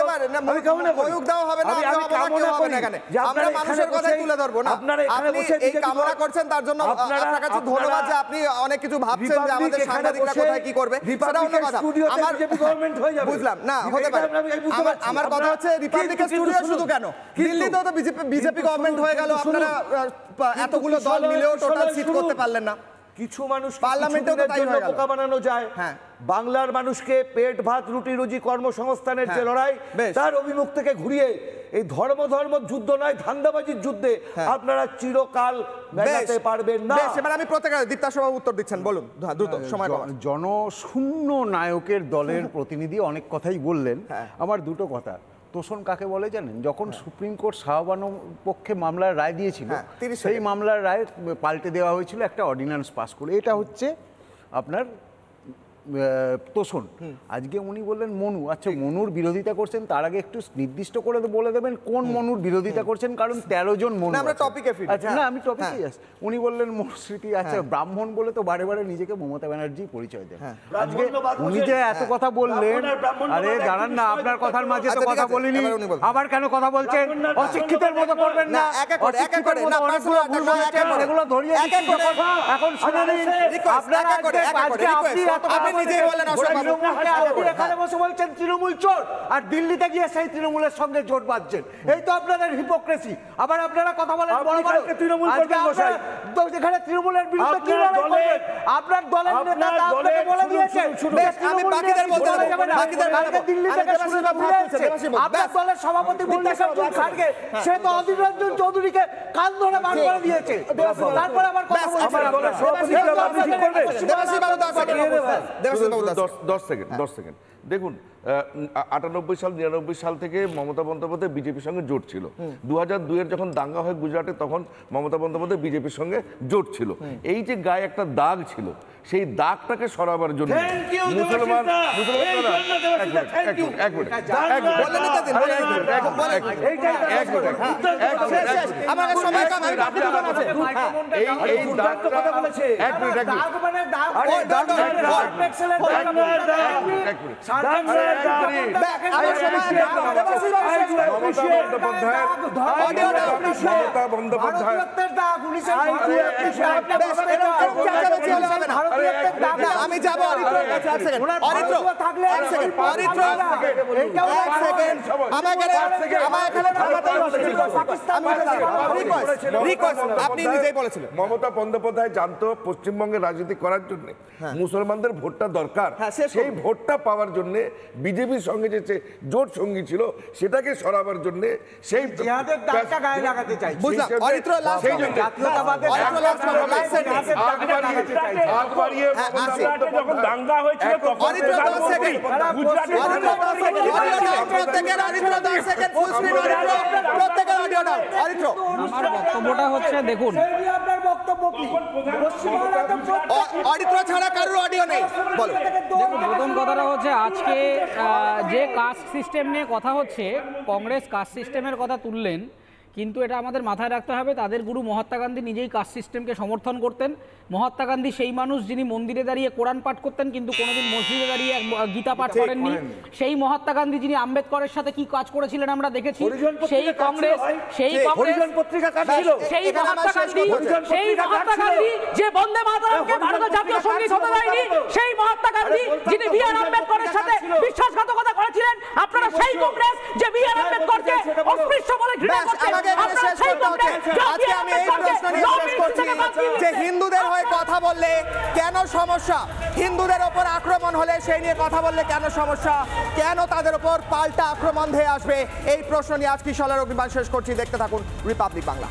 আমি কামনা করি। ময়ূক দেওয়া হবে না, আমি কামনা করি এখানে আমরা মানুষের কথাই তুলে ধরবো না। আপনারা এখানে বসে এই কামনা করছেন, তার জন্য আপনার কাছে ধন্যবাদ যে আপনি অনেক কিছু ভাবছেন যে আমাদের সাংবাদিকরা কোথায় কি করবে, সেটা অন্য কথা। আমার গভর্নমেন্ট হয়ে যাবে, বুঝলাম না, হতে পারে। আমার কথা হচ্ছে রিপাবলিকের স্টুডিও শুধু কেন, দিল্লিতেও তো বিজেপি গভর্নমেন্ট হয়ে গেল, আপনারা এতগুলো দল মিলেও টোটাল সিট করতে পারলেন না। কিছু মানুষ পার্লামেন্টেও তো তাই হয়ে গেল। বোকা বানানো যায়। হ্যাঁ, বাংলার মানুষকে পেট ভাত রুটি রুজি কর্মসংস্থানের যে লড়াই, তার অভিমুখ থেকে ঘুরিয়ে এই ধর্ম যুদ্ধ নয়, ধান্দাবাজির যুদ্ধে আপনারা চিরকাল মেলাতে পারবেন না। এবার আমি প্রত্যেকের দীপ্তাসভা উত্তর দিচ্ছেন, বলুন দ্রুত সময়। জনশূন্য নায়কের দলের প্রতিনিধি অনেক কথাই বললেন। আমার দুটো কথা, তোষণ কাকে বলে জানেন? যখন সুপ্রিম কোর্ট শাহবানো পক্ষে মামলার রায় দিয়েছিল, সেই মামলার রায় পাল্টে দেওয়া হয়েছিল একটা অর্ডিন্যান্স পাস করে, এটা হচ্ছে আপনার তোষণ। আজকে উনি বললেন মনু, আচ্ছা মনুর বিরোধিতা করছেন, তার আগে একটু নির্দিষ্ট করে বলে দেবেন কোন মনুর বিরোধিতা করছেন, কারণ 13 জন মনু। আচ্ছা না, আমি টপিকে যাচ্ছি। উনি বললেন মনুস্মৃতি, আচ্ছা ব্রাহ্মণ বলে তো বারে বারে নিজেকে মমতা ব্যানার্জি পরিচয় দেন। আজকে উনি যে এত কথা বললেন, আরে দাঁড়ান না, আপনার কথার মাঝে তো কথা বলিনি, আবার কেন কথা বলছেন? অশিক্ষিতের মতো করবেন না, সেগুলো ধরিয়ে এখন শুনে নিন। আপনারা আপনি নিজেই বলেন এখানে বসে বলছেন তৃণমূল চোর, আর দিল্লিতে গিয়ে সেই তৃণমূলের সঙ্গে জোট বাঁধছেন, এই তো আপনাদের হিপোক্রেসি। আবার আপনারা কথা বলেন তৃণমূল যেখানে তৃণমূলের বিরুদ্ধে কি লড়াই করবেন, আপনার দলের নেতা আপনাকে বলে দিয়েছে আমি বাকিদের বলতে হবে না, দিল্লি থেকে শুনে বুঝেছে আপনার দলের সভাপতি মল্লিকার্জুন খাড়গে, সে তো অধীর রঞ্জন চৌধুরীকে কান ধরে বার করে দিয়েছে। তারপরে আবার কথা বলছেন 10 সেকেন্ড দেখুন, 98 সাল 99 সাল থেকে মমতা বন্দ্যোপাধ্যায় বিজেপির সঙ্গে জোট ছিল। 2002-এর যখন দাঙ্গা হয় গুজরাটে, তখন মমতা বন্দ্যোপাধ্যায় বিজেপির সঙ্গে জোট ছিল। এই যে গায়ে একটা দাগ ছিল, সেই দাগটাকে সরাবার জন্য মুসলমান আমি যাবো আপনি নিজেই বলেছিলেন মমতা বন্দ্যোপাধ্যায় জানতো পশ্চিমবঙ্গের রাজনীতি করার জন্য মুসলমানদের ভোটটা দরকার, সেই ভোটটা পাওয়ার জন্য বিজেপির সঙ্গে যে জোট সঙ্গী ছিল সেটাকে সরাবার জন্য সেই গায়ে লাগাতে চাই। দাঙ্গা হয়েছিল আমার বক্তব্যটা হচ্ছে, দেখুন প্রথম কথাটা হচ্ছে, আজকে যে কাস্ট সিস্টেম নিয়ে কথা হচ্ছে, কংগ্রেস কাস্ট সিস্টেমের কথা তুললেন, কিন্তু এটা আমাদের মাথায় রাখতে হবে, তাদের গুরু মহাত্মা গান্ধী নিজেই কাস্ট সিস্টেমকে সমর্থন করতেন। মহাত্মা গান্ধী সেই মানুষ যিনি মন্দিরে দাঁড়িয়ে কোরআন পাঠ করতেন কিন্তু কোনোদিন মসজিদে দাঁড়িয়ে গীতা পাঠ করেননি। সেই মহাত্মা গান্ধী যিনি আম্বেদকরের সাথে কি কাজ করেছিলেন আমরা দেখেছি। সেই কংগ্রেস সেই মহাত্মা গান্ধী যে বন্দে মাতরমকে ভারতের জাতীয় সঙ্গীত হতে দেয়নি, সেই মহাত্মা গান্ধী যিনি বি আর আম্বেদকরের সাথে বিশ্বাসঘাতকতা করেছিলেন, আপনারা সেই কংগ্রেস যে বি আর আম্বেদকরকে অস্পৃশ্য বলে ঘৃণা করতেন, যে হিন্দুদের হয়ে কথা বললে কেন সমস্যা, হিন্দুদের ওপর আক্রমণ হলে সেই নিয়ে কথা বললে কেন সমস্যা, কেন তাদের ওপর পাল্টা আক্রমণ হয়ে আসবে, এই প্রশ্ন নিয়ে আজকে সলার অগ্নিবাণ শেষ করছি। দেখতে থাকুন রিপাবলিক বাংলা।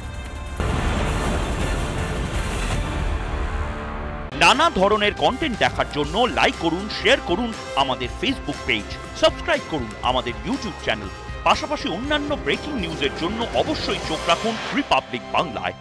নানা ধরনের কন্টেন্ট দেখার জন্য লাইক করুন, শেয়ার করুন আমাদের ফেসবুক পেজ, সাবস্ক্রাইব করুন আমাদের ইউটিউব চ্যানেল। পাশাপাশি অন্যান্য ব্রেকিং নিউজের জন্য অবশ্যই চোখ রাখুন রিপাবলিক বাংলায়।